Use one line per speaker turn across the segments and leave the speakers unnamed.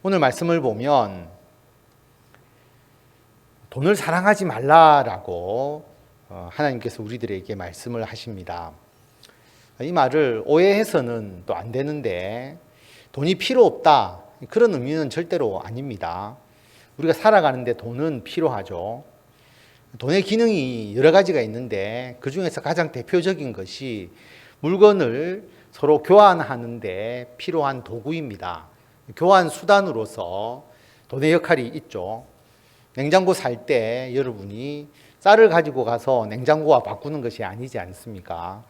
오늘 말씀을 보면 돈을 사랑하지 말라라고 하나님께서 우리들에게 말씀을 하십니다. 이 말을 오해해서는 또 안 되는데, 돈이 필요 없다, 그런 의미는 절대로 아닙니다. 우리가 살아가는데 돈은 필요하죠. 돈의 기능이 여러 가지가 있는데 그 중에서 가장 대표적인 것이 물건을 서로 교환하는데 필요한 도구입니다. 교환 수단으로서 돈의 역할이 있죠. 냉장고 살 때 여러분이 쌀을 가지고 가서 냉장고와 바꾸는 것이 아니지 않습니까?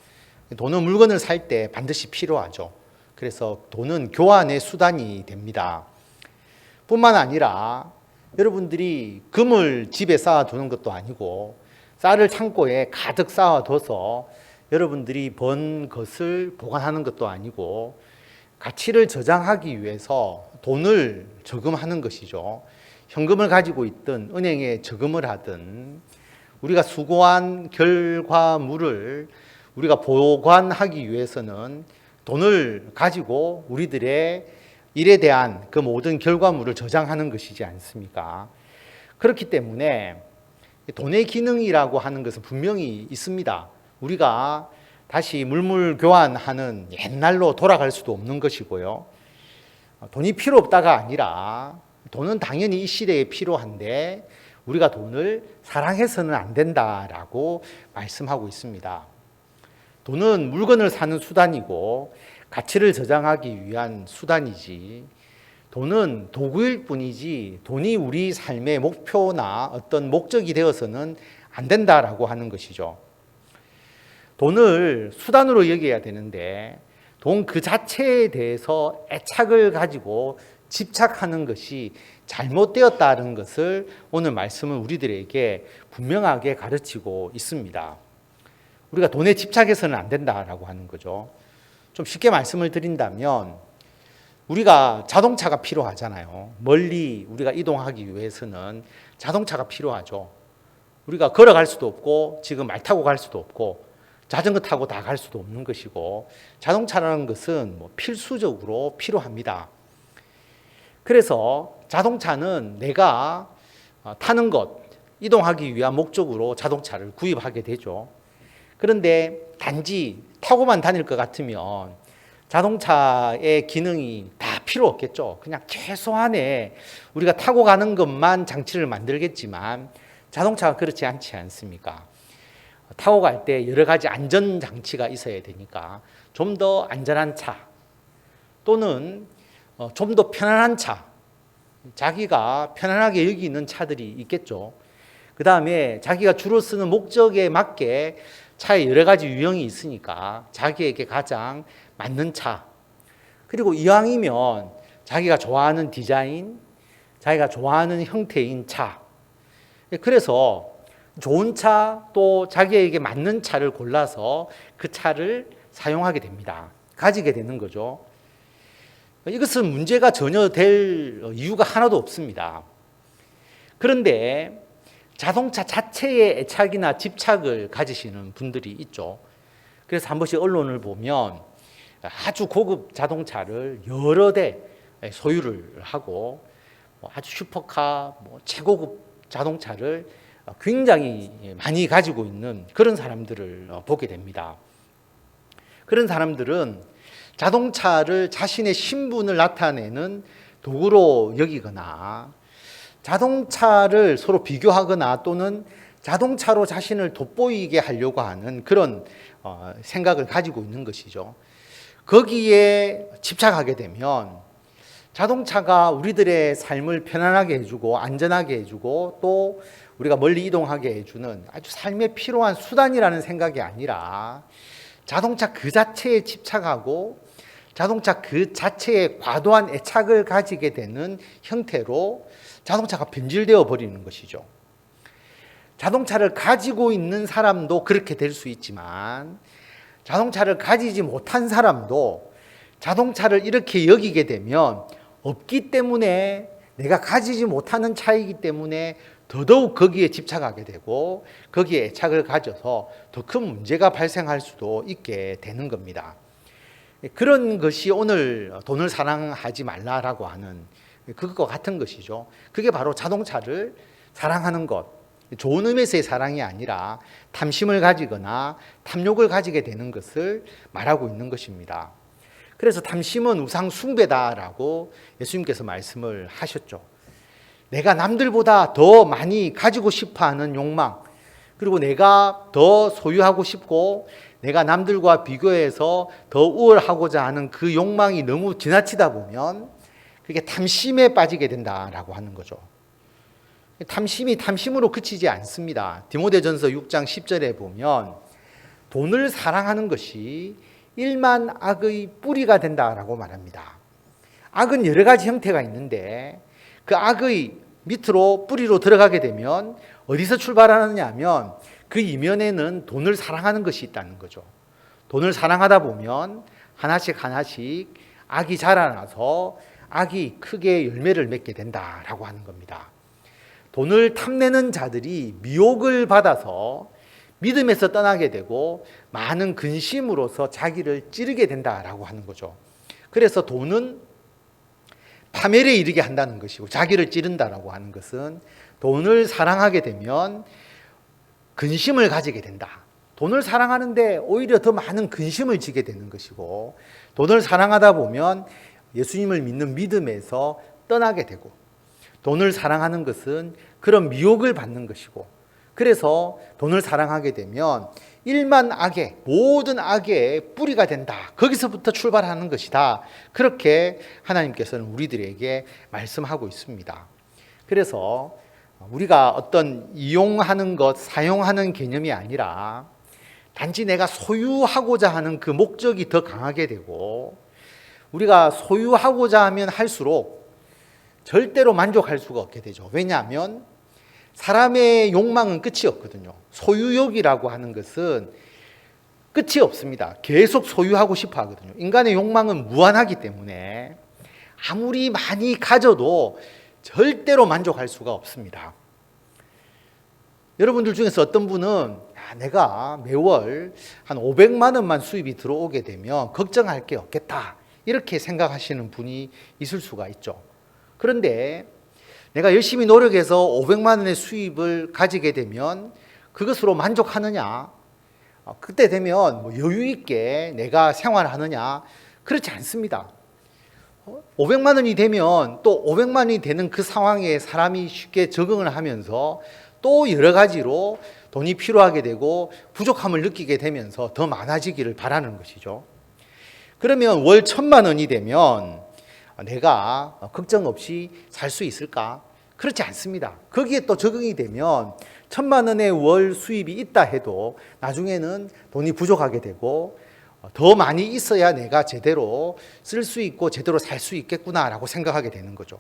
돈은 물건을 살 때 반드시 필요하죠. 그래서 돈은 교환의 수단이 됩니다. 뿐만 아니라 여러분들이 금을 집에 쌓아두는 것도 아니고 쌀을 창고에 가득 쌓아둬서 여러분들이 번 것을 보관하는 것도 아니고 가치를 저장하기 위해서 돈을 저금하는 것이죠. 현금을 가지고 있든 은행에 저금을 하든 우리가 수고한 결과물을 우리가 보관하기 위해서는 돈을 가지고 우리들의 일에 대한 그 모든 결과물을 저장하는 것이지 않습니까? 그렇기 때문에 돈의 기능이라고 하는 것은 분명히 있습니다. 우리가 다시 물물 교환하는 옛날로 돌아갈 수도 없는 것이고요. 돈이 필요 없다가 아니라 돈은 당연히 이 시대에 필요한데 우리가 돈을 사랑해서는 안 된다라고 말씀하고 있습니다. 돈은 물건을 사는 수단이고 가치를 저장하기 위한 수단이지, 돈은 도구일 뿐이지 돈이 우리 삶의 목표나 어떤 목적이 되어서는 안 된다라고 하는 것이죠. 돈을 수단으로 여겨야 되는데 돈 그 자체에 대해서 애착을 가지고 집착하는 것이 잘못되었다는 것을 오늘 말씀은 우리들에게 분명하게 가르치고 있습니다. 우리가 돈에 집착해서는 안 된다라고 하는 거죠. 좀 쉽게 말씀을 드린다면 우리가 자동차가 필요하잖아요. 멀리 우리가 이동하기 위해서는 자동차가 필요하죠. 우리가 걸어갈 수도 없고 지금 말 타고 갈 수도 없고 자전거 타고 다 갈 수도 없는 것이고 자동차라는 것은 필수적으로 필요합니다. 그래서 자동차는 내가 타는 것, 이동하기 위한 목적으로 자동차를 구입하게 되죠. 그런데 단지 타고만 다닐 것 같으면 자동차의 기능이 다 필요 없겠죠. 그냥 최소한의 우리가 타고 가는 것만 장치를 만들겠지만 자동차가 그렇지 않지 않습니까? 타고 갈 때 여러 가지 안전 장치가 있어야 되니까 좀 더 안전한 차 또는 좀 더 편안한 차, 자기가 편안하게 여기는 차들이 있겠죠. 그 다음에 자기가 주로 쓰는 목적에 맞게 차에 여러 가지 유형이 있으니까 자기에게 가장 맞는 차, 그리고 이왕이면 자기가 좋아하는 디자인, 자기가 좋아하는 형태인 차, 그래서 좋은 차 또 자기에게 맞는 차를 골라서 그 차를 사용하게 됩니다. 가지게 되는 거죠. 이것은 문제가 전혀 될 이유가 하나도 없습니다. 그런데 자동차 자체에 애착이나 집착을 가지시는 분들이 있죠. 그래서 한 번씩 언론을 보면 아주 고급 자동차를 여러 대 소유를 하고 아주 슈퍼카, 최고급 자동차를 굉장히 많이 가지고 있는 그런 사람들을 보게 됩니다. 그런 사람들은 자동차를 자신의 신분을 나타내는 도구로 여기거나 자동차를 서로 비교하거나 또는 자동차로 자신을 돋보이게 하려고 하는 그런 생각을 가지고 있는 것이죠. 거기에 집착하게 되면 자동차가 우리들의 삶을 편안하게 해주고 안전하게 해주고 또 우리가 멀리 이동하게 해주는 아주 삶에 필요한 수단이라는 생각이 아니라 자동차 그 자체에 집착하고 자동차 그 자체에 과도한 애착을 가지게 되는 형태로 자동차가 변질되어 버리는 것이죠. 자동차를 가지고 있는 사람도 그렇게 될 수 있지만 자동차를 가지지 못한 사람도 자동차를 이렇게 여기게 되면 없기 때문에 내가 가지지 못하는 차이기 때문에 더더욱 거기에 집착하게 되고 거기에 애착을 가져서 더 큰 문제가 발생할 수도 있게 되는 겁니다. 그런 것이 오늘 돈을 사랑하지 말라라고 하는 그것과 같은 것이죠. 그게 바로 자동차를 사랑하는 것, 좋은 의미에서의 사랑이 아니라 탐심을 가지거나 탐욕을 가지게 되는 것을 말하고 있는 것입니다. 그래서 탐심은 우상 숭배다라고 예수님께서 말씀을 하셨죠. 내가 남들보다 더 많이 가지고 싶어하는 욕망, 그리고 내가 더 소유하고 싶고 내가 남들과 비교해서 더 우월하고자 하는 그 욕망이 너무 지나치다 보면 그게 탐심에 빠지게 된다라고 하는 거죠. 탐심이 탐심으로 그치지 않습니다. 디모데전서 6장 10절에 보면 돈을 사랑하는 것이 일만 악의 뿌리가 된다라고 말합니다. 악은 여러 가지 형태가 있는데 그 악의 밑으로 뿌리로 들어가게 되면 어디서 출발하느냐 하면 그 이면에는 돈을 사랑하는 것이 있다는 거죠. 돈을 사랑하다 보면 하나씩 하나씩 악이 자라나서 악이 크게 열매를 맺게 된다라고 하는 겁니다. 돈을 탐내는 자들이 미혹을 받아서 믿음에서 떠나게 되고 많은 근심으로서 자기를 찌르게 된다라고 하는 거죠. 그래서 돈은 파멸에 이르게 한다는 것이고 자기를 찌른다라고 하는 것은 돈을 사랑하게 되면 근심을 가지게 된다. 돈을 사랑하는데 오히려 더 많은 근심을 지게 되는 것이고 돈을 사랑하다 보면 예수님을 믿는 믿음에서 떠나게 되고 돈을 사랑하는 것은 그런 미혹을 받는 것이고 그래서 돈을 사랑하게 되면 일만 악의 모든 악의 뿌리가 된다. 거기서부터 출발하는 것이다. 그렇게 하나님께서는 우리들에게 말씀하고 있습니다. 그래서 우리가 어떤 이용하는 것, 사용하는 개념이 아니라 단지 내가 소유하고자 하는 그 목적이 더 강하게 되고 우리가 소유하고자 하면 할수록 절대로 만족할 수가 없게 되죠. 왜냐하면 사람의 욕망은 끝이 없거든요. 소유욕이라고 하는 것은 끝이 없습니다. 계속 소유하고 싶어 하거든요. 인간의 욕망은 무한하기 때문에 아무리 많이 가져도 절대로 만족할 수가 없습니다. 여러분들 중에서 어떤 분은 내가 매월 한 500만 원만 수입이 들어오게 되면 걱정할 게 없겠다 이렇게 생각하시는 분이 있을 수가 있죠. 그런데 내가 열심히 노력해서 500만 원의 수입을 가지게 되면 그것으로 만족하느냐? 그때 되면 여유 있게 내가 생활하느냐? 그렇지 않습니다. 500만 원이 되면 또 500만 원이 되는 그 상황에 사람이 쉽게 적응을 하면서 또 여러 가지로 돈이 필요하게 되고 부족함을 느끼게 되면서 더 많아지기를 바라는 것이죠. 그러면 월 1,000만 원이 되면 내가 걱정 없이 살 수 있을까? 그렇지 않습니다. 거기에 또 적응이 되면 1,000만 원의 월 수입이 있다 해도 나중에는 돈이 부족하게 되고 더 많이 있어야 내가 제대로 쓸 수 있고 제대로 살 수 있겠구나라고 생각하게 되는 거죠.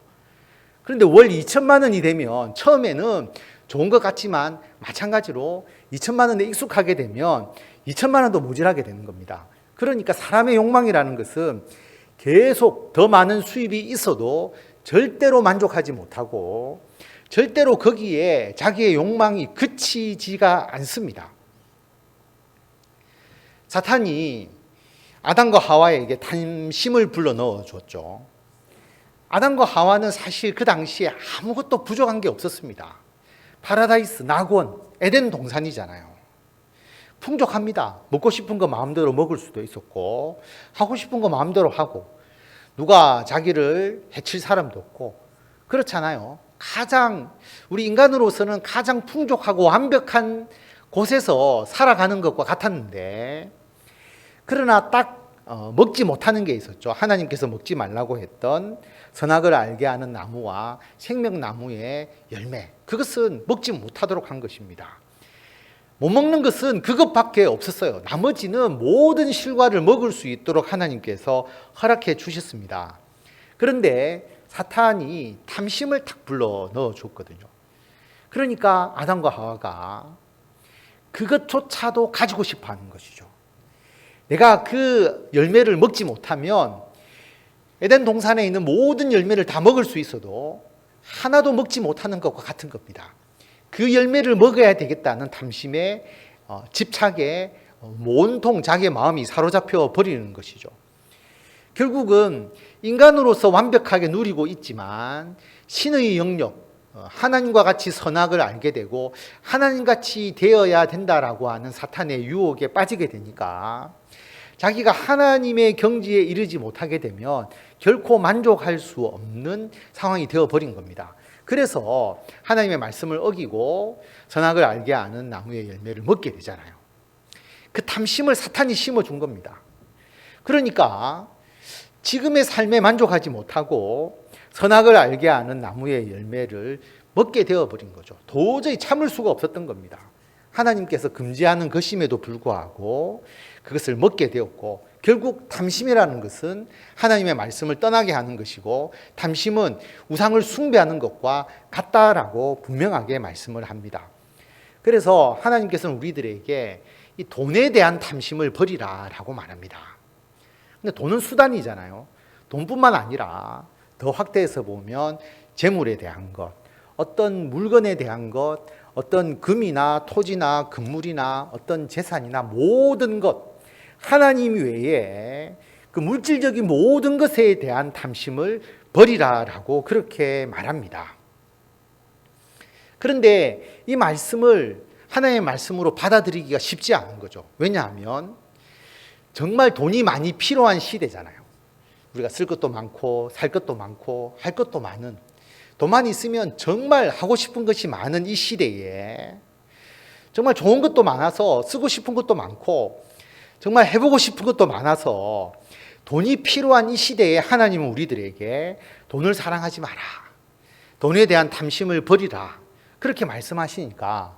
그런데 월 2,000만 원이 되면 처음에는 좋은 것 같지만 마찬가지로 2,000만 원에 익숙하게 되면 2,000만 원도 모자라게 되는 겁니다. 그러니까 사람의 욕망이라는 것은 계속 더 많은 수입이 있어도 절대로 만족하지 못하고 절대로 거기에 자기의 욕망이 그치지가 않습니다. 사탄이 아담과 하와에게 탐심을 불러 넣어 줬죠. 아담과 하와는 사실 그 당시에 아무것도 부족한 게 없었습니다. 파라다이스, 낙원, 에덴 동산이잖아요. 풍족합니다. 먹고 싶은 거 마음대로 먹을 수도 있었고 하고 싶은 거 마음대로 하고 누가 자기를 해칠 사람도 없고 그렇잖아요. 우리 인간으로서는 가장 풍족하고 완벽한 곳에서 살아가는 것과 같았는데 그러나 딱 먹지 못하는 게 있었죠. 하나님께서 먹지 말라고 했던 선악을 알게 하는 나무와 생명나무의 열매, 그것은 먹지 못하도록 한 것입니다. 못 먹는 것은 그것밖에 없었어요. 나머지는 모든 실과를 먹을 수 있도록 하나님께서 허락해 주셨습니다. 그런데 사탄이 탐심을 탁 불러 넣어 줬거든요. 그러니까 아담과 하와가 그것조차도 가지고 싶어 하는 것이죠. 내가 그 열매를 먹지 못하면 에덴 동산에 있는 모든 열매를 다 먹을 수 있어도 하나도 먹지 못하는 것과 같은 겁니다. 그 열매를 먹어야 되겠다는 탐심에 집착에 온통 자기의 마음이 사로잡혀 버리는 것이죠. 결국은 인간으로서 완벽하게 누리고 있지만 신의 영역, 하나님과 같이 선악을 알게 되고 하나님같이 되어야 된다라고 하는 사탄의 유혹에 빠지게 되니까 자기가 하나님의 경지에 이르지 못하게 되면 결코 만족할 수 없는 상황이 되어버린 겁니다. 그래서 하나님의 말씀을 어기고 선악을 알게 하는 나무의 열매를 먹게 되잖아요. 그 탐심을 사탄이 심어준 겁니다. 그러니까 지금의 삶에 만족하지 못하고 선악을 알게 하는 나무의 열매를 먹게 되어버린 거죠. 도저히 참을 수가 없었던 겁니다. 하나님께서 금지하는 것임에도 불구하고 그것을 먹게 되었고, 결국 탐심이라는 것은 하나님의 말씀을 떠나게 하는 것이고 탐심은 우상을 숭배하는 것과 같다라고 분명하게 말씀을 합니다. 그래서 하나님께서는 우리들에게 이 돈에 대한 탐심을 버리라라고 말합니다. 근데 돈은 수단이잖아요. 돈뿐만 아니라 더 확대해서 보면 재물에 대한 것, 어떤 물건에 대한 것, 어떤 금이나 토지나 금물이나 어떤 재산이나 모든 것, 하나님 외에 그 물질적인 모든 것에 대한 탐심을 버리라라고 그렇게 말합니다. 그런데 이 말씀을 하나님의 말씀으로 받아들이기가 쉽지 않은 거죠. 왜냐하면 정말 돈이 많이 필요한 시대잖아요. 우리가 쓸 것도 많고 살 것도 많고 할 것도 많은, 돈만 있으면 정말 하고 싶은 것이 많은 이 시대에 정말 좋은 것도 많아서 쓰고 싶은 것도 많고 정말 해보고 싶은 것도 많아서 돈이 필요한 이 시대에 하나님은 우리들에게 돈을 사랑하지 마라, 돈에 대한 탐심을 버리라, 그렇게 말씀하시니까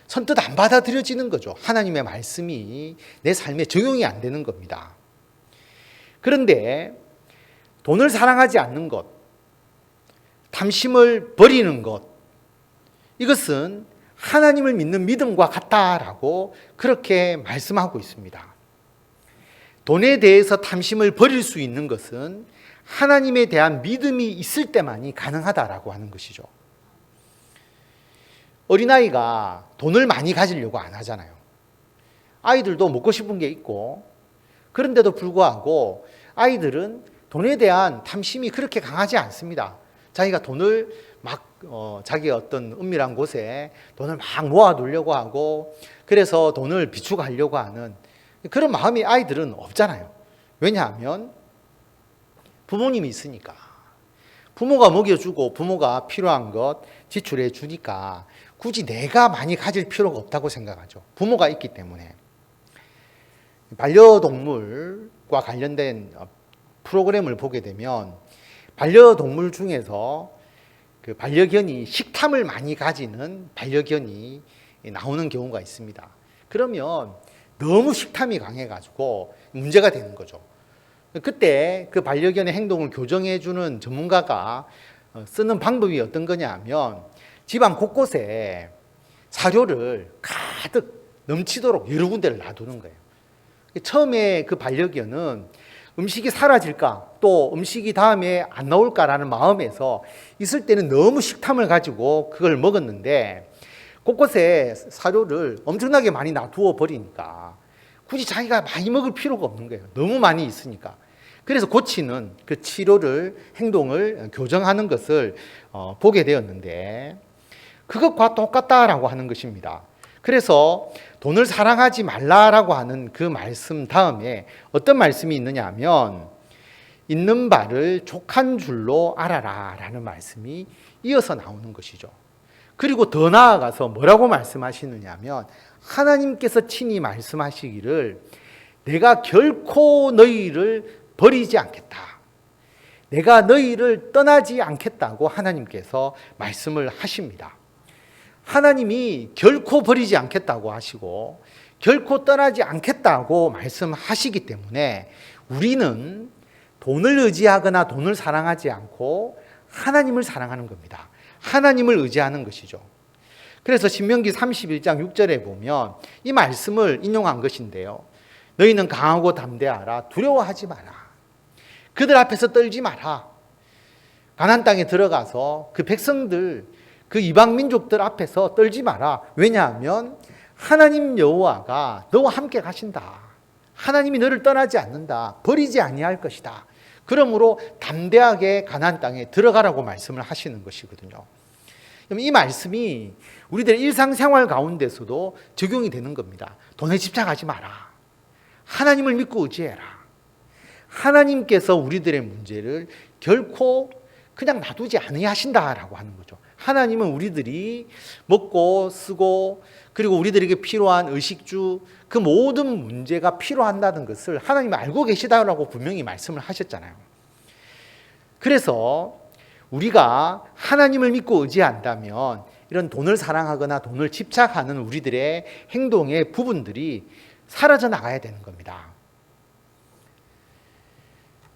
선뜻 안 받아들여지는 거죠. 하나님의 말씀이 내 삶에 적용이 안 되는 겁니다. 그런데 돈을 사랑하지 않는 것, 탐심을 버리는 것, 이것은 하나님을 믿는 믿음과 같다라고 그렇게 말씀하고 있습니다. 돈에 대해서 탐심을 버릴 수 있는 것은 하나님에 대한 믿음이 있을 때만이 가능하다라고 하는 것이죠. 어린아이가 돈을 많이 가지려고 안 하잖아요. 아이들도 먹고 싶은 게 있고, 그런데도 불구하고 아이들은 돈에 대한 탐심이 그렇게 강하지 않습니다. 자기가 돈을 막 자기의 어떤 은밀한 곳에 돈을 막 모아두려고 하고, 그래서 돈을 비축하려고 하는 그런 마음이 아이들은 없잖아요. 왜냐하면 부모님이 있으니까. 부모가 먹여주고 부모가 필요한 것 지출해 주니까 굳이 내가 많이 가질 필요가 없다고 생각하죠. 부모가 있기 때문에. 반려동물과 관련된 프로그램을 보게 되면 반려동물 중에서 그 반려견이 식탐을 많이 가지는 반려견이 나오는 경우가 있습니다. 그러면 너무 식탐이 강해가지고 문제가 되는 거죠. 그때 그 반려견의 행동을 교정해주는 전문가가 쓰는 방법이 어떤 거냐 하면 집안 곳곳에 사료를 가득 넘치도록 여러 군데를 놔두는 거예요. 처음에 그 반려견은 음식이 사라질까, 또 음식이 다음에 안 나올까라는 마음에서 있을 때는 너무 식탐을 가지고 그걸 먹었는데, 곳곳에 사료를 엄청나게 많이 놔두어 버리니까 굳이 자기가 많이 먹을 필요가 없는 거예요. 너무 많이 있으니까. 그래서 고치는 그 치료를, 행동을 교정하는 것을 보게 되었는데, 그것과 똑같다라고 하는 것입니다. 그래서 돈을 사랑하지 말라라고 하는 그 말씀 다음에 어떤 말씀이 있느냐 하면 있는 바를 족한 줄로 알아라 라는 말씀이 이어서 나오는 것이죠. 그리고 더 나아가서 뭐라고 말씀하시느냐 하면 하나님께서 친히 말씀하시기를 내가 결코 너희를 버리지 않겠다, 내가 너희를 떠나지 않겠다고 하나님께서 말씀을 하십니다. 하나님이 결코 버리지 않겠다고 하시고 결코 떠나지 않겠다고 말씀하시기 때문에 우리는 돈을 의지하거나 돈을 사랑하지 않고 하나님을 사랑하는 겁니다. 하나님을 의지하는 것이죠. 그래서 신명기 31장 6절에 보면 이 말씀을 인용한 것인데요. 너희는 강하고 담대하라, 두려워하지 마라, 그들 앞에서 떨지 마라. 가나안 땅에 들어가서 그 백성들, 그 이방 민족들 앞에서 떨지 마라. 왜냐하면 하나님 여호와가 너와 함께 가신다. 하나님이 너를 떠나지 않는다. 버리지 아니할 것이다. 그러므로 담대하게 가나안 땅에 들어가라고 말씀을 하시는 것이거든요. 그럼 이 말씀이 우리들의 일상생활 가운데서도 적용이 되는 겁니다. 돈에 집착하지 마라. 하나님을 믿고 의지해라. 하나님께서 우리들의 문제를 결코 그냥 놔두지 않으신다라고 하는 거죠. 하나님은 우리들이 먹고 쓰고 그리고 우리들에게 필요한 의식주 그 모든 문제가 필요한다는 것을 하나님이 알고 계시다라고 분명히 말씀을 하셨잖아요. 그래서 우리가 하나님을 믿고 의지한다면 이런 돈을 사랑하거나 돈을 집착하는 우리들의 행동의 부분들이 사라져 나가야 되는 겁니다.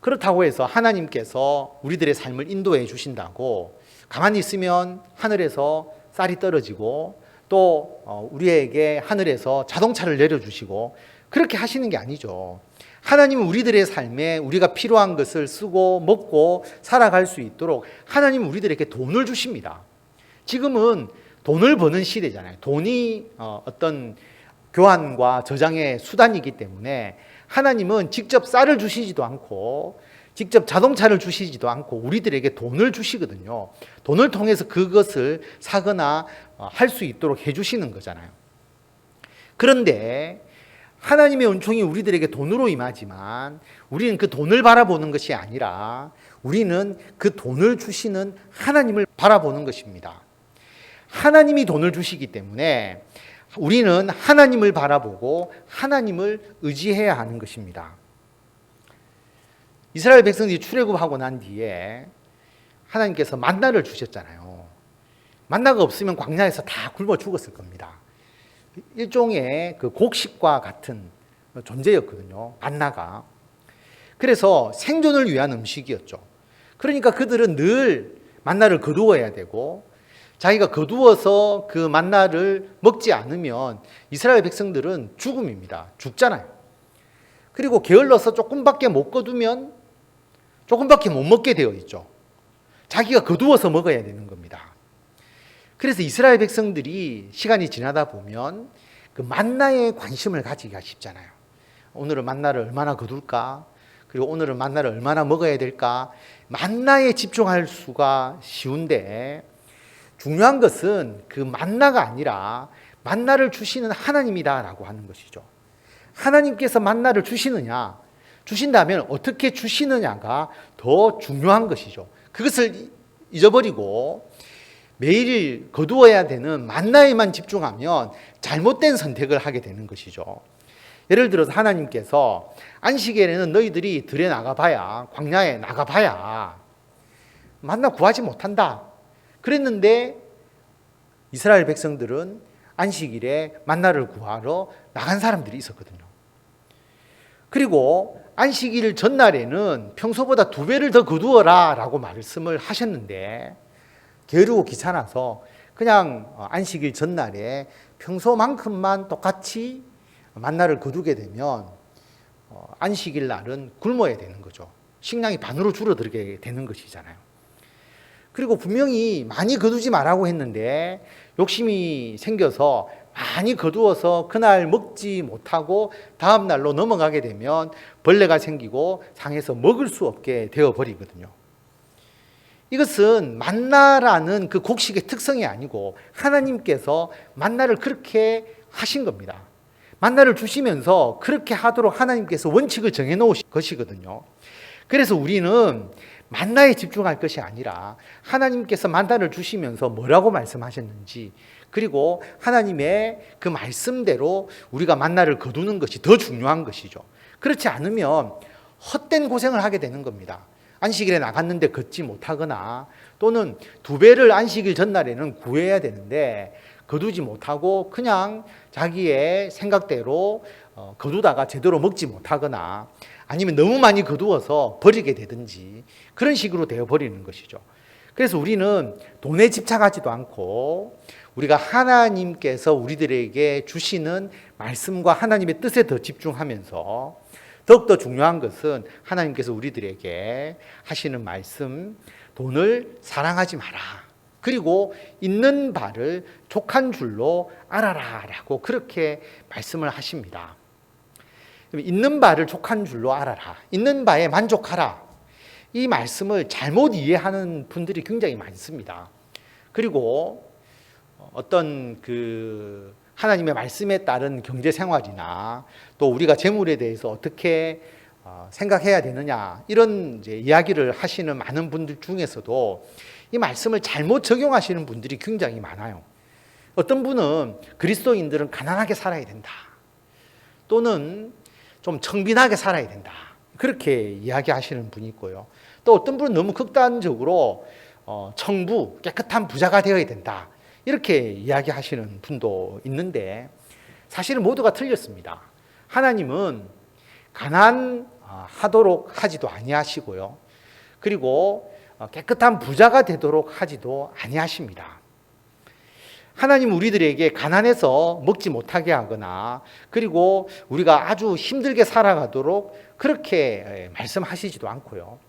그렇다고 해서 하나님께서 우리들의 삶을 인도해 주신다고 가만히 있으면 하늘에서 쌀이 떨어지고 또 우리에게 하늘에서 자동차를 내려주시고 그렇게 하시는 게 아니죠. 하나님은 우리들의 삶에 우리가 필요한 것을 쓰고 먹고 살아갈 수 있도록 하나님은 우리들에게 돈을 주십니다. 지금은 돈을 버는 시대잖아요. 돈이 어떤 교환과 저장의 수단이기 때문에 하나님은 직접 쌀을 주시지도 않고 직접 자동차를 주시지도 않고 우리들에게 돈을 주시거든요. 돈을 통해서 그것을 사거나 할 수 있도록 해주시는 거잖아요. 그런데 하나님의 은총이 우리들에게 돈으로 임하지만 우리는 그 돈을 바라보는 것이 아니라 우리는 그 돈을 주시는 하나님을 바라보는 것입니다. 하나님이 돈을 주시기 때문에 우리는 하나님을 바라보고 하나님을 의지해야 하는 것입니다. 이스라엘 백성들이 출애굽하고 난 뒤에 하나님께서 만나를 주셨잖아요. 만나가 없으면 광야에서 다 굶어 죽었을 겁니다. 일종의 그 곡식과 같은 존재였거든요. 만나가. 그래서 생존을 위한 음식이었죠. 그러니까 그들은 늘 만나를 거두어야 되고 자기가 거두어서 그 만나를 먹지 않으면 이스라엘 백성들은 죽음입니다. 죽잖아요. 그리고 게을러서 조금밖에 못 거두면 조금밖에 못 먹게 되어 있죠. 자기가 거두어서 먹어야 되는 겁니다. 그래서 이스라엘 백성들이 시간이 지나다 보면 그 만나에 관심을 가지기가 쉽잖아요. 오늘은 만나를 얼마나 거둘까? 그리고 오늘은 만나를 얼마나 먹어야 될까? 만나에 집중할 수가 쉬운데 중요한 것은 그 만나가 아니라 만나를 주시는 하나님이다라고 하는 것이죠. 하나님께서 만나를 주신다면 어떻게 주시느냐가 더 중요한 것이죠. 그것을 잊어버리고 매일 거두어야 되는 만나에만 집중하면 잘못된 선택을 하게 되는 것이죠. 예를 들어서 하나님께서 안식일에는 너희들이 들에 나가봐야 광야에 나가봐야 만나 구하지 못한다. 그랬는데 이스라엘 백성들은 안식일에 만나를 구하러 나간 사람들이 있었거든요. 그리고 안식일 전날에는 평소보다 2배를 더 거두어라 라고 말씀을 하셨는데 게으르고 귀찮아서 그냥 안식일 전날에 평소만큼만 똑같이 만나를 거두게 되면 안식일 날은 굶어야 되는 거죠. 식량이 반으로 줄어들게 되는 것이잖아요. 그리고 분명히 많이 거두지 말라고 했는데 욕심이 생겨서 많이 거두어서 그날 먹지 못하고 다음 날로 넘어가게 되면 벌레가 생기고 상해서 먹을 수 없게 되어버리거든요. 이것은 만나라는 그 곡식의 특성이 아니고 하나님께서 만나를 그렇게 하신 겁니다. 만나를 주시면서 그렇게 하도록 하나님께서 원칙을 정해놓으신 것이거든요. 그래서 우리는 만나에 집중할 것이 아니라 하나님께서 만나를 주시면서 뭐라고 말씀하셨는지 그리고 하나님의 그 말씀대로 우리가 만나를 거두는 것이 더 중요한 것이죠. 그렇지 않으면 헛된 고생을 하게 되는 겁니다. 안식일에 나갔는데 걷지 못하거나 또는 2배를 안식일 전날에는 구해야 되는데 거두지 못하고 그냥 자기의 생각대로 거두다가 제대로 먹지 못하거나 아니면 너무 많이 거두어서 버리게 되든지 그런 식으로 되어버리는 것이죠. 그래서 우리는 돈에 집착하지도 않고 우리가 하나님께서 우리들에게 주시는 말씀과 하나님의 뜻에 더 집중하면서 더욱더 중요한 것은 하나님께서 우리들에게 하시는 말씀, 돈을 사랑하지 마라. 그리고 있는 바를 족한 줄로 알아라 라고 그렇게 말씀을 하십니다. 있는 바를 족한 줄로 알아라. 있는 바에 만족하라. 이 말씀을 잘못 이해하는 분들이 굉장히 많습니다. 그리고 어떤 그 하나님의 말씀에 따른 경제 생활이나 또 우리가 재물에 대해서 어떻게 생각해야 되느냐 이런 이제 이야기를 하시는 많은 분들 중에서도 이 말씀을 잘못 적용하시는 분들이 굉장히 많아요. 어떤 분은 그리스도인들은 가난하게 살아야 된다. 또는 좀 청빈하게 살아야 된다. 그렇게 이야기하시는 분이 있고요. 또 어떤 분은 너무 극단적으로 청부, 깨끗한 부자가 되어야 된다. 이렇게 이야기하시는 분도 있는데 사실은 모두가 틀렸습니다. 하나님은 가난하도록 하지도 아니하시고요. 그리고 깨끗한 부자가 되도록 하지도 아니하십니다. 하나님 우리들에게 가난해서 먹지 못하게 하거나 그리고 우리가 아주 힘들게 살아가도록 그렇게 말씀하시지도 않고요.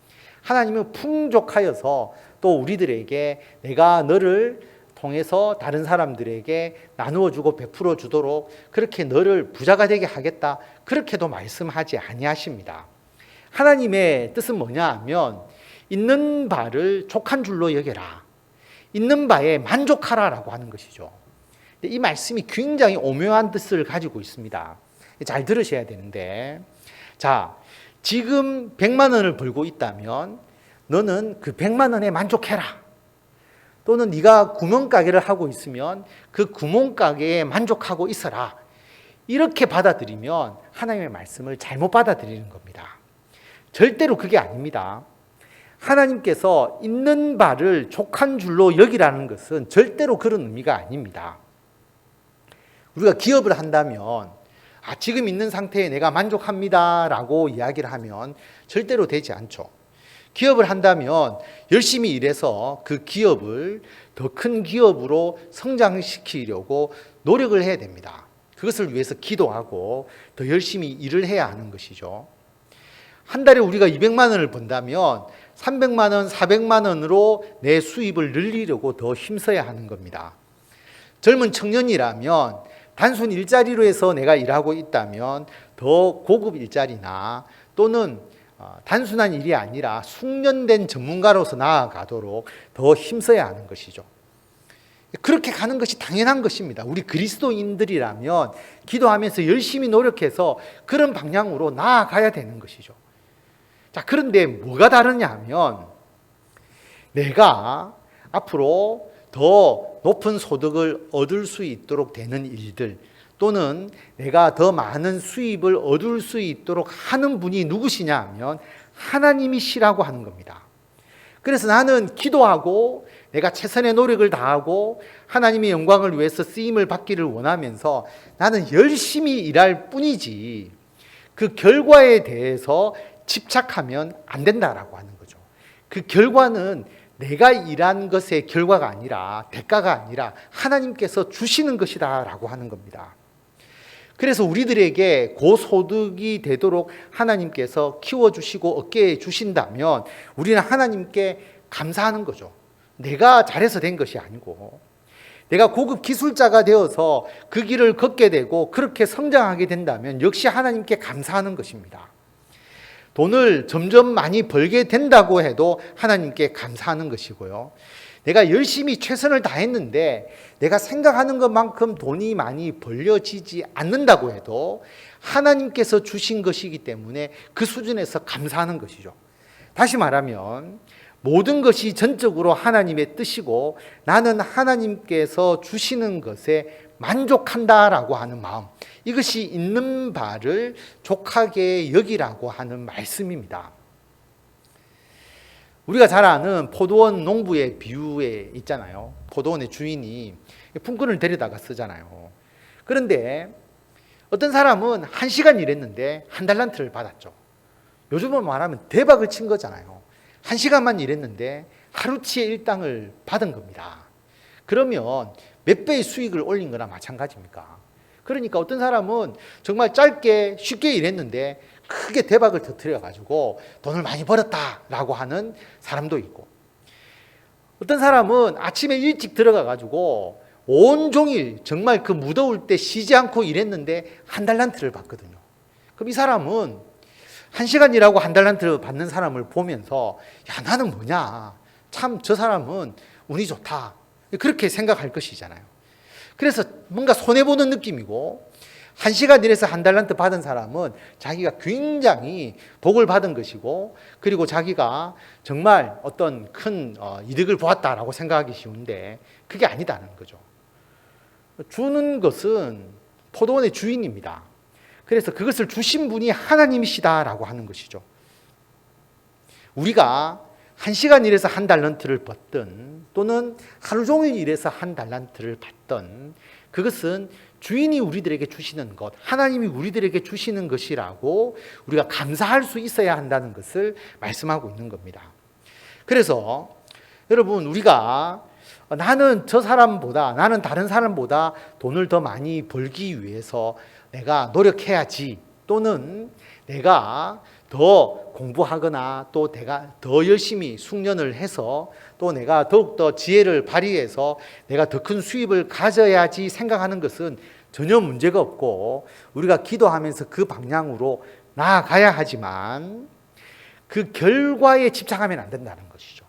하나님은 풍족하여서 또 우리들에게 내가 너를 통해서 다른 사람들에게 나누어 주고 베풀어 주도록 그렇게 너를 부자가 되게 하겠다. 그렇게도 말씀하지 아니하십니다. 하나님의 뜻은 뭐냐 하면 있는 바를 족한 줄로 여겨라. 있는 바에 만족하라라고 하는 것이죠. 이 말씀이 굉장히 오묘한 뜻을 가지고 있습니다. 잘 들으셔야 되는데, 자, 지금 100만 원을 벌고 있다면 너는 그 100만 원에 만족해라. 또는 네가 구멍가게를 하고 있으면 그 구멍가게에 만족하고 있어라. 이렇게 받아들이면 하나님의 말씀을 잘못 받아들이는 겁니다. 절대로 그게 아닙니다. 하나님께서 있는 바를 족한 줄로 여기라는 것은 절대로 그런 의미가 아닙니다. 우리가 기업을 한다면 지금 있는 상태에 내가 만족합니다 라고 이야기를 하면 절대로 되지 않죠. 기업을 한다면 열심히 일해서 그 기업을 더 큰 기업으로 성장시키려고 노력을 해야 됩니다. 그것을 위해서 기도하고 더 열심히 일을 해야 하는 것이죠. 한 달에 우리가 200만 원을 번다면 300만 원, 400만 원으로 내 수입을 늘리려고 더 힘써야 하는 겁니다. 젊은 청년이라면 단순 일자리로 해서 내가 일하고 있다면 더 고급 일자리나 또는 단순한 일이 아니라 숙련된 전문가로서 나아가도록 더 힘써야 하는 것이죠. 그렇게 가는 것이 당연한 것입니다. 우리 그리스도인들이라면 기도하면서 열심히 노력해서 그런 방향으로 나아가야 되는 것이죠. 자, 그런데 뭐가 다르냐 하면 내가 앞으로 더 높은 소득을 얻을 수 있도록 되는 일들 또는 내가 더 많은 수입을 얻을 수 있도록 하는 분이 누구시냐 하면 하나님이시라고 하는 겁니다. 그래서 나는 기도하고 내가 최선의 노력을 다하고 하나님의 영광을 위해서 쓰임을 받기를 원하면서 나는 열심히 일할 뿐이지 그 결과에 대해서 집착하면 안 된다라고 하는 거죠. 그 결과는 내가 일한 것의 결과가 아니라 대가가 아니라 하나님께서 주시는 것이다라고 하는 겁니다. 그래서 우리들에게 고소득이 되도록 하나님께서 키워주시고 얻게 주신다면 우리는 하나님께 감사하는 거죠. 내가 잘해서 된 것이 아니고 내가 고급 기술자가 되어서 그 길을 걷게 되고 그렇게 성장하게 된다면 역시 하나님께 감사하는 것입니다. 돈을 점점 많이 벌게 된다고 해도 하나님께 감사하는 것이고요. 내가 열심히 최선을 다했는데 내가 생각하는 것만큼 돈이 많이 벌려지지 않는다고 해도 하나님께서 주신 것이기 때문에 그 수준에서 감사하는 것이죠. 다시 말하면 모든 것이 전적으로 하나님의 뜻이고 나는 하나님께서 주시는 것에 만족한다라고 하는 마음, 이것이 있는 바를 족하게 여기라고 하는 말씀입니다. 우리가 잘 아는 포도원 농부의 비유에 있잖아요. 포도원의 주인이 품꾼을 데려다가 쓰잖아요. 그런데 어떤 사람은 1시간 일했는데 1달란트를 받았죠. 요즘은 말하면 대박을 친 거잖아요. 1시간만 일했는데 하루치의 일당을 받은 겁니다. 그러면 몇 배의 수익을 올린 거나 마찬가지입니까? 그러니까 어떤 사람은 정말 짧게 쉽게 일했는데 크게 대박을 터뜨려가지고 돈을 많이 벌었다라고 하는 사람도 있고, 어떤 사람은 아침에 일찍 들어가가지고 온종일 정말 그 무더울 때 쉬지 않고 일했는데 1달란트를 받거든요. 그럼 이 사람은 1시간 일하고 1달란트 받는 사람을 보면서 야, 나는 뭐냐, 참 저 사람은 운이 좋다, 그렇게 생각할 것이잖아요. 그래서 뭔가 손해보는 느낌이고, 1시간 일해서 1달란트 받은 사람은 자기가 굉장히 복을 받은 것이고, 그리고 자기가 정말 어떤 큰 이득을 보았다라고 생각하기 쉬운데 그게 아니다는 거죠. 주는 것은 포도원의 주인입니다. 그래서 그것을 주신 분이 하나님이시다라고 하는 것이죠. 우리가 1시간 일해서 1달란트를 받든 또는 하루 종일 일해서 1달란트를 받든 그것은 주인이 우리들에게 주시는 것, 하나님이 우리들에게 주시는 것이라고 우리가 감사할 수 있어야 한다는 것을 말씀하고 있는 겁니다. 그래서 여러분, 우리가 나는 다른 사람보다 돈을 더 많이 벌기 위해서 내가 노력해야지, 또는 내가 더 공부하거나 또 내가 더 열심히 숙련을 해서 또 내가 더욱더 지혜를 발휘해서 내가 더 큰 수입을 가져야지 생각하는 것은 전혀 문제가 없고, 우리가 기도하면서 그 방향으로 나아가야 하지만 그 결과에 집착하면 안 된다는 것이죠.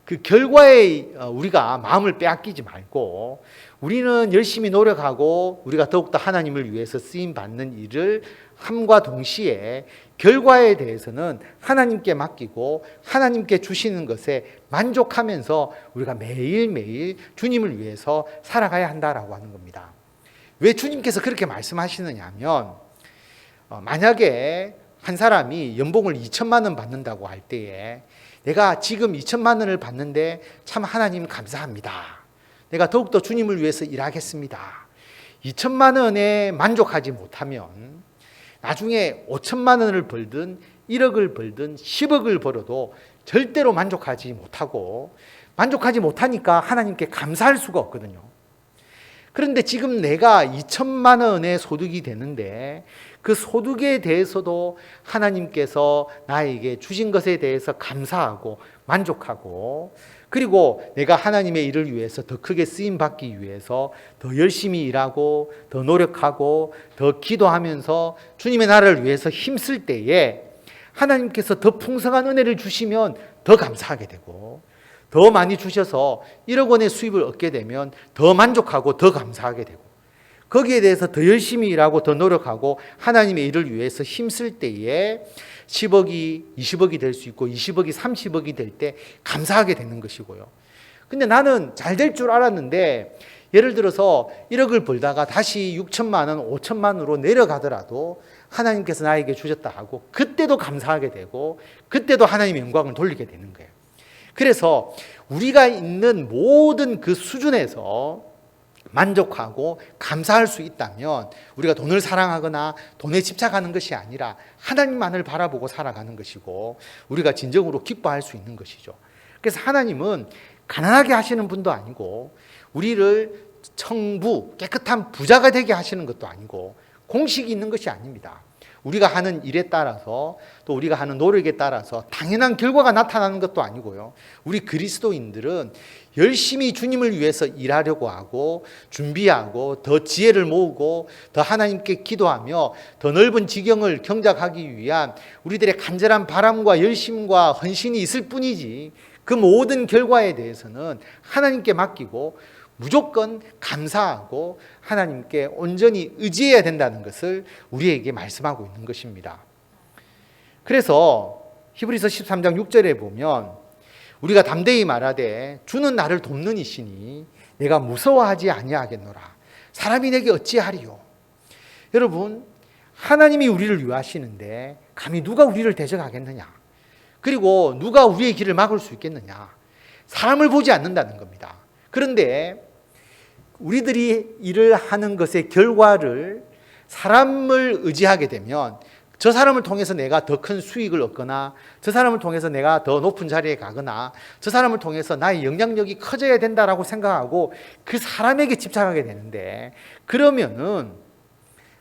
그 결과에 우리가 마음을 빼앗기지 말고, 우리는 열심히 노력하고 우리가 더욱더 하나님을 위해서 쓰임받는 일을 함과 동시에 결과에 대해서는 하나님께 맡기고 하나님께 주시는 것에 만족하면서 우리가 매일매일 주님을 위해서 살아가야 한다라고 하는 겁니다. 왜 주님께서 그렇게 말씀하시느냐 하면, 만약에 한 사람이 연봉을 2천만 원 받는다고 할 때에 내가 지금 2천만 원을 받는데 참 하나님 감사합니다, 내가 더욱더 주님을 위해서 일하겠습니다, 2천만 원에 만족하지 못하면 나중에 5천만 원을 벌든 1억을 벌든 10억을 벌어도 절대로 만족하지 못하니까 하나님께 감사할 수가 없거든요. 그런데 지금 내가 2천만 원의 소득이 되는데 그 소득에 대해서도 하나님께서 나에게 주신 것에 대해서 감사하고 만족하고, 그리고 내가 하나님의 일을 위해서 더 크게 쓰임받기 위해서 더 열심히 일하고 더 노력하고 더 기도하면서 주님의 나라를 위해서 힘쓸 때에 하나님께서 더 풍성한 은혜를 주시면 더 감사하게 되고, 더 많이 주셔서 1억 원의 수입을 얻게 되면 더 만족하고 더 감사하게 되고, 거기에 대해서 더 열심히 일하고 더 노력하고 하나님의 일을 위해서 힘쓸 때에 10억이 20억이 될 수 있고 20억이 30억이 될 때 감사하게 되는 것이고요. 근데 나는 잘 될 줄 알았는데 예를 들어서 1억을 벌다가 다시 6천만 원, 5천만 원으로 내려가더라도 하나님께서 나에게 주셨다 하고 그때도 감사하게 되고 그때도 하나님의 영광을 돌리게 되는 거예요. 그래서 우리가 있는 모든 그 수준에서 만족하고 감사할 수 있다면 우리가 돈을 사랑하거나 돈에 집착하는 것이 아니라 하나님만을 바라보고 살아가는 것이고 우리가 진정으로 기뻐할 수 있는 것이죠. 그래서 하나님은 가난하게 하시는 분도 아니고 우리를 청부, 깨끗한 부자가 되게 하시는 것도 아니고 공식이 있는 것이 아닙니다. 우리가 하는 일에 따라서 또 우리가 하는 노력에 따라서 당연한 결과가 나타나는 것도 아니고요. 우리 그리스도인들은 열심히 주님을 위해서 일하려고 하고 준비하고 더 지혜를 모으고 더 하나님께 기도하며 더 넓은 지경을 경작하기 위한 우리들의 간절한 바람과 열심과 헌신이 있을 뿐이지 그 모든 결과에 대해서는 하나님께 맡기고 무조건 감사하고 하나님께 온전히 의지해야 된다는 것을 우리에게 말씀하고 있는 것입니다. 그래서 히브리서 13장 6절에 보면 우리가 담대히 말하되 주는 나를 돕는 이시니 내가 무서워하지 아니하겠노라. 사람이 내게 어찌하리요. 여러분, 하나님이 우리를 위하시는데 감히 누가 우리를 대적하겠느냐. 그리고 누가 우리의 길을 막을 수 있겠느냐. 사람을 보지 않는다는 겁니다. 그런데 우리들이 일을 하는 것의 결과를 사람을 의지하게 되면 저 사람을 통해서 내가 더 큰 수익을 얻거나 저 사람을 통해서 내가 더 높은 자리에 가거나 저 사람을 통해서 나의 영향력이 커져야 된다라고 생각하고 그 사람에게 집착하게 되는데 그러면은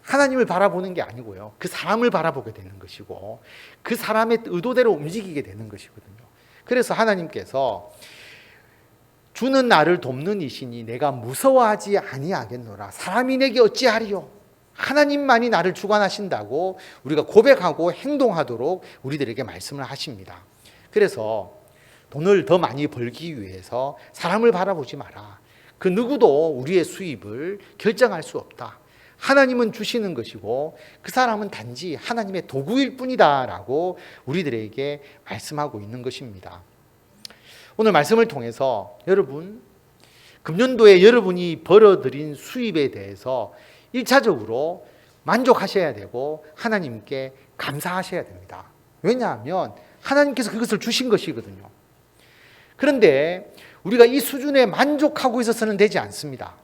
하나님을 바라보는 게 아니고요. 그 사람을 바라보게 되는 것이고 그 사람의 의도대로 움직이게 되는 것이거든요. 그래서 하나님께서 주는 나를 돕는 이시니 내가 무서워하지 아니하겠노라. 사람이 내게 어찌하리요. 하나님만이 나를 주관하신다고 우리가 고백하고 행동하도록 우리들에게 말씀을 하십니다. 그래서 돈을 더 많이 벌기 위해서 사람을 바라보지 마라. 그 누구도 우리의 수입을 결정할 수 없다. 하나님은 주시는 것이고 그 사람은 단지 하나님의 도구일 뿐이다 라고 우리들에게 말씀하고 있는 것입니다. 오늘 말씀을 통해서 여러분, 금년도에 여러분이 벌어들인 수입에 대해서 1차적으로 만족하셔야 되고 하나님께 감사하셔야 됩니다. 왜냐하면 하나님께서 그것을 주신 것이거든요. 그런데 우리가 이 수준에 만족하고 있어서는 되지 않습니다.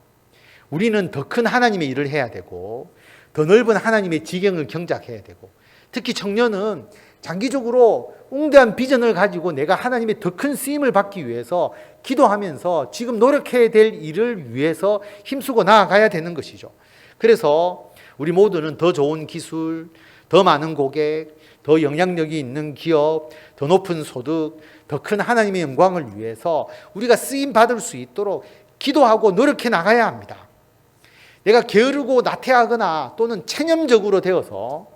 우리는 더 큰 하나님의 일을 해야 되고 더 넓은 하나님의 지경을 경작해야 되고, 특히 청년은 장기적으로 웅대한 비전을 가지고 내가 하나님의 더 큰 쓰임을 받기 위해서 기도하면서 지금 노력해야 될 일을 위해서 힘쓰고 나아가야 되는 것이죠. 그래서 우리 모두는 더 좋은 기술, 더 많은 고객, 더 영향력이 있는 기업, 더 높은 소득, 더 큰 하나님의 영광을 위해서 우리가 쓰임 받을 수 있도록 기도하고 노력해 나가야 합니다. 내가 게으르고 나태하거나 또는 체념적으로 되어서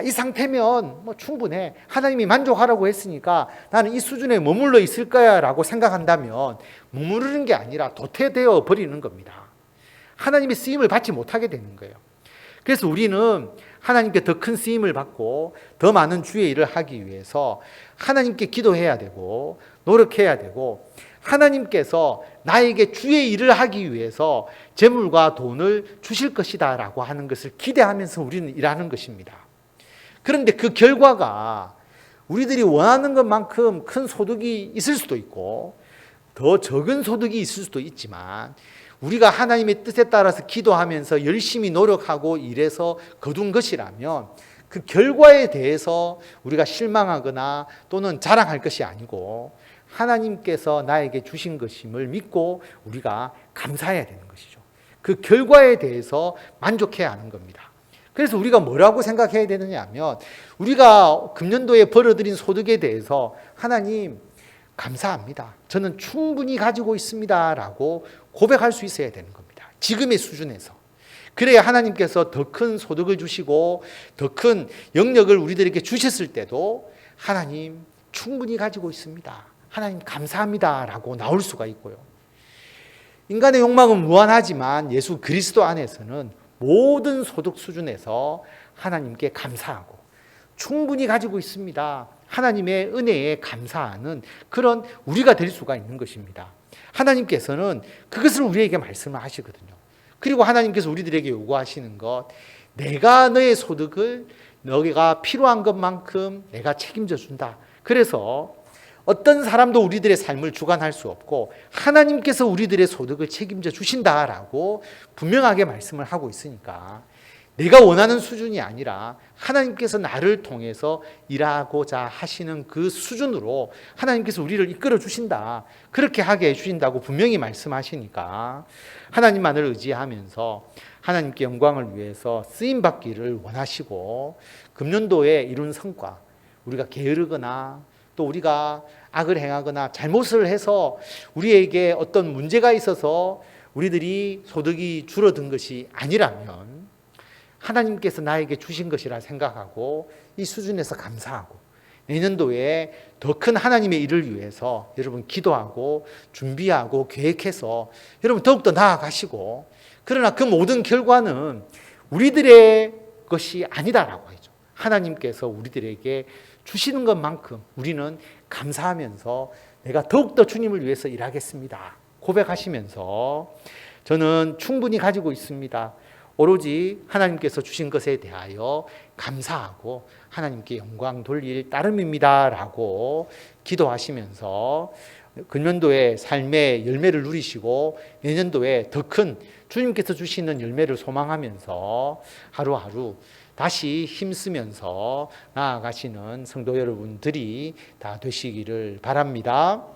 이 상태면 충분해, 하나님이 만족하라고 했으니까 나는 이 수준에 머물러 있을 거야 라고 생각한다면 머무르는 게 아니라 도태되어 버리는 겁니다. 하나님의 쓰임을 받지 못하게 되는 거예요. 그래서 우리는 하나님께 더 큰 쓰임을 받고 더 많은 주의 일을 하기 위해서 하나님께 기도해야 되고 노력해야 되고, 하나님께서 나에게 주의 일을 하기 위해서 재물과 돈을 주실 것이다 라고 하는 것을 기대하면서 우리는 일하는 것입니다. 그런데 그 결과가 우리들이 원하는 것만큼 큰 소득이 있을 수도 있고 더 적은 소득이 있을 수도 있지만, 우리가 하나님의 뜻에 따라서 기도하면서 열심히 노력하고 일해서 거둔 것이라면 그 결과에 대해서 우리가 실망하거나 또는 자랑할 것이 아니고 하나님께서 나에게 주신 것임을 믿고 우리가 감사해야 되는 것이죠. 그 결과에 대해서 만족해야 하는 겁니다. 그래서 우리가 뭐라고 생각해야 되느냐 하면, 우리가 금년도에 벌어들인 소득에 대해서 하나님 감사합니다, 저는 충분히 가지고 있습니다 라고 고백할 수 있어야 되는 겁니다. 지금의 수준에서. 그래야 하나님께서 더 큰 소득을 주시고 더 큰 영역을 우리들에게 주셨을 때도 하나님 충분히 가지고 있습니다, 하나님 감사합니다 라고 나올 수가 있고요. 인간의 욕망은 무한하지만 예수 그리스도 안에서는 모든 소득 수준에서 하나님께 감사하고 충분히 가지고 있습니다, 하나님의 은혜에 감사하는 그런 우리가 될 수가 있는 것입니다. 하나님께서는 그것을 우리에게 말씀을 하시거든요. 그리고 하나님께서 우리들에게 요구하시는 것, 내가 너의 소득을 너가 필요한 것만큼 내가 책임져 준다. 그래서 어떤 사람도 우리들의 삶을 주관할 수 없고 하나님께서 우리들의 소득을 책임져 주신다라고 분명하게 말씀을 하고 있으니까, 내가 원하는 수준이 아니라 하나님께서 나를 통해서 일하고자 하시는 그 수준으로 하나님께서 우리를 이끌어 주신다, 그렇게 하게 해주신다고 분명히 말씀하시니까 하나님만을 의지하면서 하나님께 영광을 위해서 쓰임받기를 원하시고, 금년도에 이룬 성과, 우리가 게으르거나 또 우리가 악을 행하거나 잘못을 해서 우리에게 어떤 문제가 있어서 우리들이 소득이 줄어든 것이 아니라면 하나님께서 나에게 주신 것이라 생각하고 이 수준에서 감사하고, 내년도에 더 큰 하나님의 일을 위해서 여러분 기도하고 준비하고 계획해서 여러분 더욱더 나아가시고, 그러나 그 모든 결과는 우리들의 것이 아니다라고 하죠. 하나님께서 우리들에게 주시는 것만큼 우리는 감사하면서 내가 더욱더 주님을 위해서 일하겠습니다 고백하시면서, 저는 충분히 가지고 있습니다, 오로지 하나님께서 주신 것에 대하여 감사하고 하나님께 영광 돌릴 따름입니다 라고 기도하시면서 금년도에 삶의 열매를 누리시고 내년도에 더 큰 주님께서 주시는 열매를 소망하면서 하루하루 다시 힘쓰면서 나아가시는 성도 여러분들이 다 되시기를 바랍니다.